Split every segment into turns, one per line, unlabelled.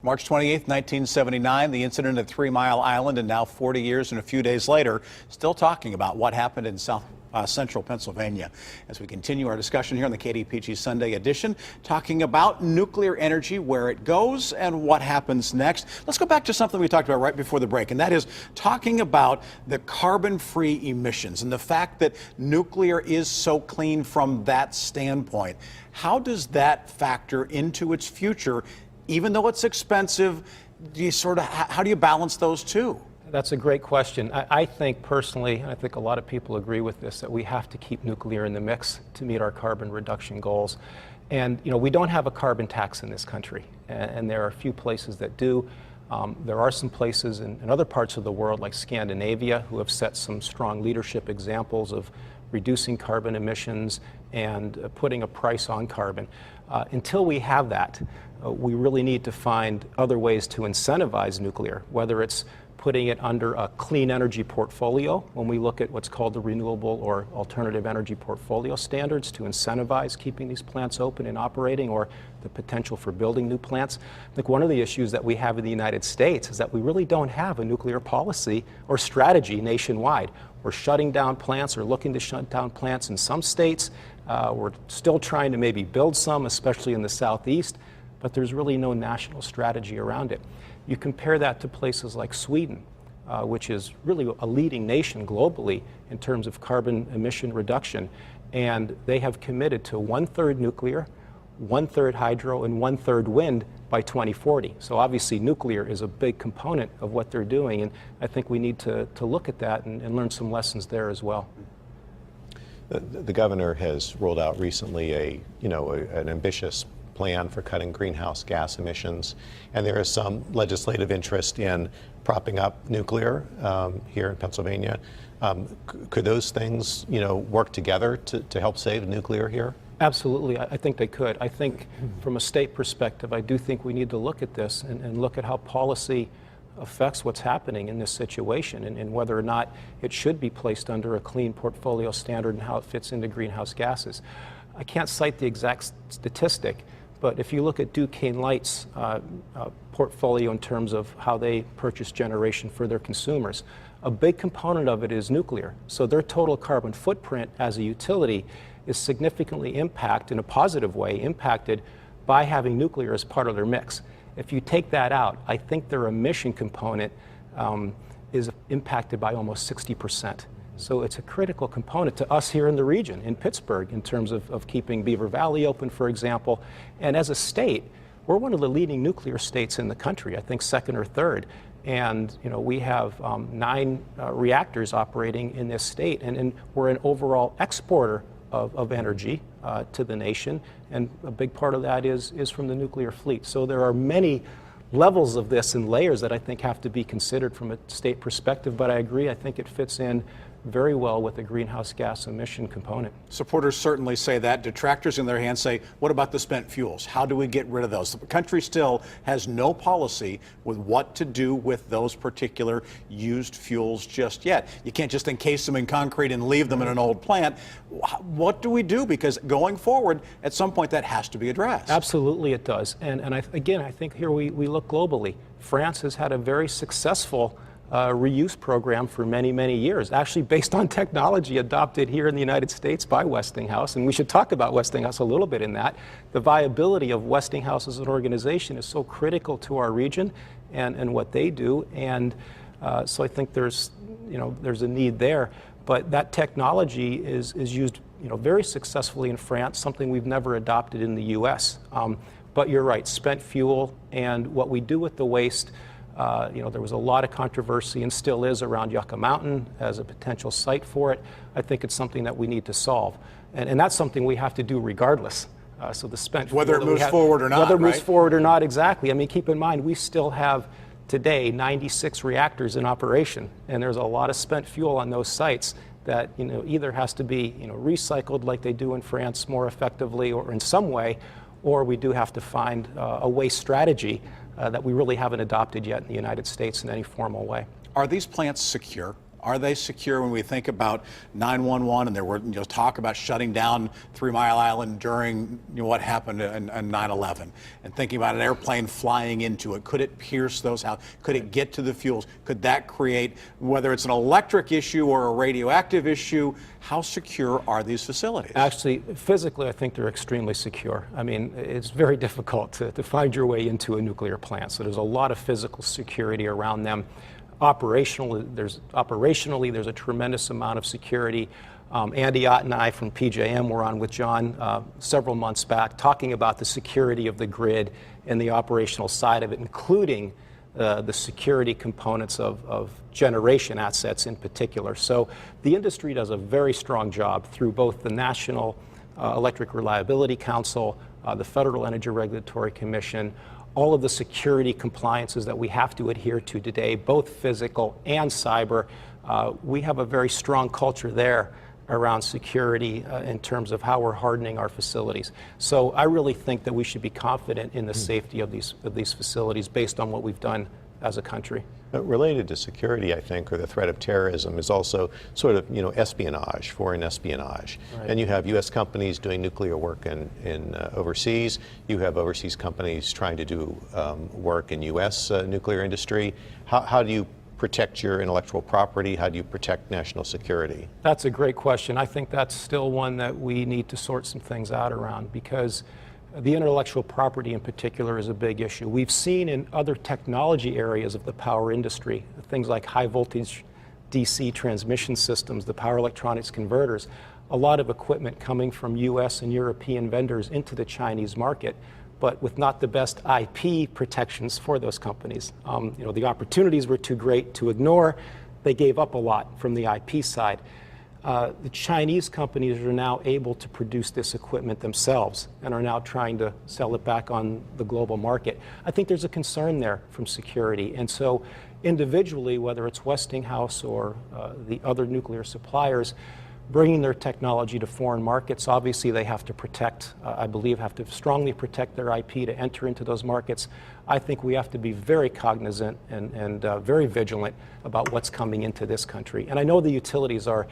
March 28, 1979, the incident at 3 Mile Island, and now 40 years and a few days later, still talking about what happened in central Pennsylvania. As we continue our discussion here on the KDPG Sunday edition, talking about nuclear energy, where it goes and what happens next. Let's go back to something we talked about right before the break, and that is talking about the carbon-free emissions and the fact that nuclear is so clean from that standpoint. How does that factor into its future? Even though it's expensive, how do you balance those two?
That's a great question. I think personally, and I think a lot of people agree with this, that we have to keep nuclear in the mix to meet our carbon reduction goals. And we don't have a carbon tax in this country, and there are a few places that do. There are some places in other parts of the world, like Scandinavia, who have set some strong leadership examples of reducing carbon emissions and putting a price on carbon. Until we have that, we really need to find other ways to incentivize nuclear, whether it's putting it under a clean energy portfolio when we look at what's called the renewable or alternative energy portfolio standards to incentivize keeping these plants open and operating, or the potential for building new plants. I think one of the issues that we have in the United States is that we really don't have a nuclear policy or strategy nationwide. We're shutting down plants or looking to shut down plants in some states. We're still trying to maybe build some, especially in the Southeast, but there's really no national strategy around it. You compare that to places like Sweden, which is really a leading nation globally in terms of carbon emission reduction, and they have committed to 1/3 nuclear, 1/3 hydro, and 1/3 wind by 2040. So obviously nuclear is a big component of what they're doing, and I think we need to look at that and learn some lessons there as well.
The governor has rolled out recently an ambitious plan for cutting greenhouse gas emissions, and there is some legislative interest in propping up nuclear here in Pennsylvania. Could those things, work together to help save nuclear here?
Absolutely, I think they could. I think from a state perspective, I do think we need to look at this and look at how policy affects what's happening in this situation, and whether or not it should be placed under a clean portfolio standard and how it fits into greenhouse gases. I can't cite the exact statistic, but if you look at Duquesne Light's portfolio in terms of how they purchase generation for their consumers, a big component of it is nuclear. So their total carbon footprint as a utility is significantly impacted, in a positive way, impacted by having nuclear as part of their mix. If you take that out, I think their emission component is impacted by almost 60%. So it's a critical component to us here in the region, in Pittsburgh, in terms of keeping Beaver Valley open, for example. And as a state, we're one of the leading nuclear states in the country, I think second or third. And we have 9 reactors operating in this state, and we're an overall exporter of energy to the nation, and a big part of that is from the nuclear fleet. So there are many levels of this and layers that I think have to be considered from a state perspective, but I agree, I think it fits in very well with the greenhouse gas emission component.
Supporters certainly say that. Detractors in their hands say, what about the spent fuels? How do we get rid of those? The country still has no policy with what to do with those particular used fuels just yet. You can't just encase them in concrete and leave them in an old plant. What do we do? Because going forward, at some point that has to be addressed.
Absolutely it does. And again, I think here we look globally. France has had a very successful reuse program for many, many years, actually based on technology adopted here in the United States by Westinghouse. And we should talk about Westinghouse a little bit in that. The viability of Westinghouse as an organization is so critical to our region and what they do. And so I think there's a need there. But that technology is used very successfully in France, something we've never adopted in the U.S. But you're right, spent fuel and what we do with the waste. There was a lot of controversy and still is around Yucca Mountain as a potential site for it. I think it's something that we need to solve. And that's something we have to do regardless. So the spent fuel,
whether it moves forward or not,
whether it moves forward or not, exactly. I mean, keep in mind, we still have today 96 reactors in operation, and there's a lot of spent fuel on those sites that either has to be recycled like they do in France more effectively or in some way, or we do have to find a waste strategy that we really haven't adopted yet in the United States in any formal way.
Are these plants secure? Are they secure when we think about 911 and there were talk about shutting down 3 Mile Island during what happened in 9/11, and thinking about an airplane flying into it? Could it pierce those houses? Could it get to the fuels? Could that create, whether it's an electric issue or a radioactive issue, how secure are these facilities?
Actually, physically, I think they're extremely secure. I mean, it's very difficult to find your way into a nuclear plant, so there's a lot of physical security around them. Operationally, there's a tremendous amount of security. Andy Ott and I from PJM were on with John several months back talking about the security of the grid and the operational side of it, including the security components of generation assets in particular. So the industry does a very strong job through both the National Electric Reliability Council, the Federal Energy Regulatory Commission, all of the security compliances that we have to adhere to today, both physical and cyber. We have a very strong culture there around security in terms of how we're hardening our facilities. So I really think that we should be confident in the safety of these facilities based on what we've done as a country.
Related to security, I think, or the threat of terrorism, is also sort of, espionage, foreign espionage.
Right.
And you have U.S. companies doing nuclear work in overseas. You have overseas companies trying to do work in U.S. Nuclear industry. How do you protect your intellectual property? How do you protect national security?
That's a great question. I think that's still one that we need to sort some things out around, because the intellectual property in particular is a big issue. We've seen in other technology areas of the power industry, things like high voltage DC transmission systems, the power electronics converters, a lot of equipment coming from US and European vendors into the Chinese market, but with not the best IP protections for those companies. The opportunities were too great to ignore. They gave up a lot from the IP side. The Chinese companies are now able to produce this equipment themselves and are now trying to sell it back on the global market. I think there's a concern there from security. And so individually, whether it's Westinghouse or the other nuclear suppliers, bringing their technology to foreign markets, obviously they have to protect, I believe, have to strongly protect their IP to enter into those markets. I think we have to be very cognizant and very vigilant about what's coming into this country. And I know the utilities are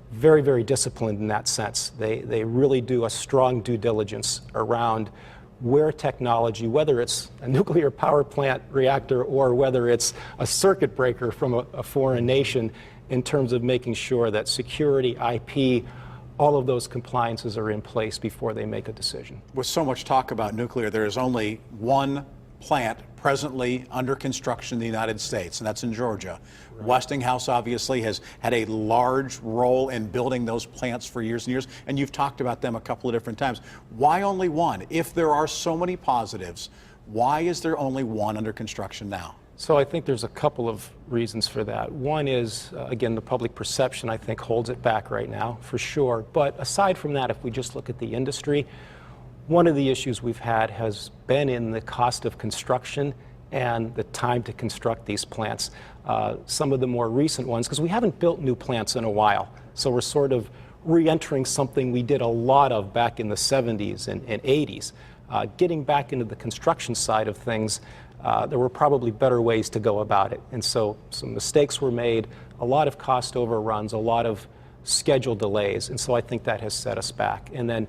very, very disciplined in that sense. They really do a strong due diligence around where technology, whether it's a nuclear power plant reactor or whether it's a circuit breaker from a foreign nation, in terms of making sure that security, IP, all of those compliances are in place before they make a decision.
With so much talk about nuclear, there is only one plant presently under construction in the United States, and that's in Georgia. Right. Westinghouse obviously has had a large role in building those plants for years and years, and you've talked about them a couple of different times. Why only one? If there are so many positives, why is there only one under construction now?
So I think there's a couple of reasons for that. One is, again, the public perception, I think, holds it back right now, for sure. But aside from that, if we just look at the industry, one of the issues we've had has been in the cost of construction and the time to construct these plants. Some of the more recent ones, because we haven't built new plants in a while, so we're sort of re-entering something we did a lot of back in the 70s and 80s. Getting back into the construction side of things, there were probably better ways to go about it. And so some mistakes were made, a lot of cost overruns, a lot of schedule delays. And so I think that has set us back. And then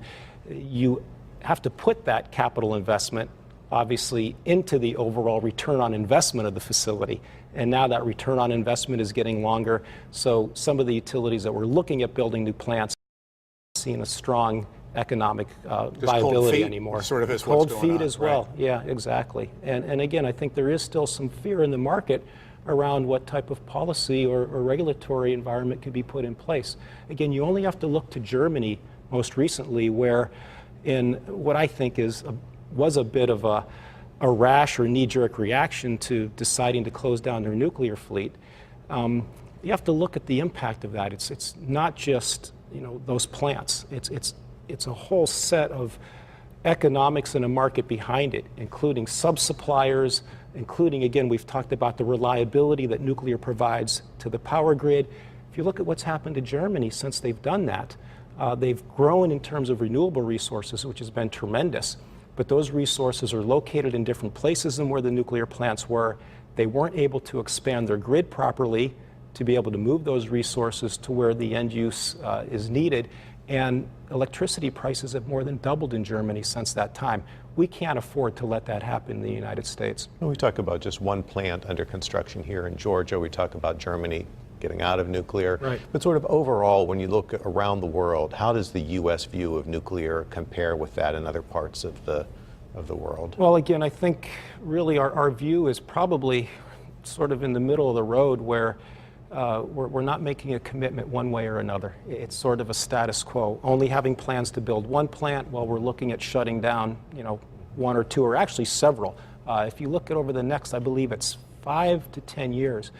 you have to put that capital investment, obviously, into the overall return on investment of the facility. And now that return on investment is getting longer. So some of the utilities that were looking at building new plants are seeing a strong economic viability anymore.
Sort of is
cold
what's going
feet
on,
as well.
right?
Yeah, exactly. And again, I think there is still some fear in the market around what type of policy or regulatory environment could be put in place. Again, you only have to look to Germany most recently, where in what I think was a bit of a rash or knee-jerk reaction to deciding to close down their nuclear fleet. You have to look at the impact of that. It's not just those plants. It's a whole set of economics and a market behind it, including sub-suppliers, including, again, we've talked about the reliability that nuclear provides to the power grid. If you look at what's happened to Germany since they've done that, they've grown in terms of renewable resources, which has been tremendous, but those resources are located in different places than where the nuclear plants were. They weren't able to expand their grid properly to be able to move those resources to where the end use is needed. And electricity prices have more than doubled in Germany since that time. We can't afford to let that happen in the United States.
When we talk about just one plant under construction here in Georgia, we talk about Germany getting out of nuclear.
Right.
But sort of overall, when you look around the world, how does the U.S. view of nuclear compare with that in other parts of the world?
Well, again, I think really our view is probably sort of in the middle of the road, where we're not making a commitment one way or another. It's sort of a status quo, only having plans to build one plant while we're looking at shutting down, one or two, or actually several. If you look at over the next, I believe it's 5 to 10 years,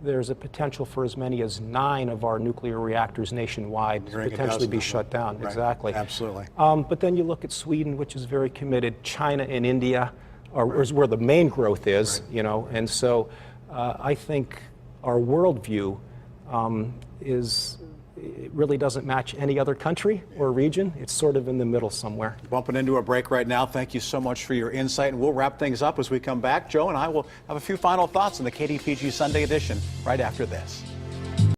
there's a potential for as many as 9 of our nuclear reactors nationwide to potentially be shut down.
Right.
Exactly.
Absolutely.
But then you look at Sweden, which is very committed. China and India is where the main growth is, and so I think our worldview it really doesn't match any other country or region. It's sort of in the middle somewhere.
Bumping into a break right now. Thank you so much for your insight, and we'll wrap things up as we come back. Joe and I will have a few final thoughts on the KDPG Sunday edition right after this.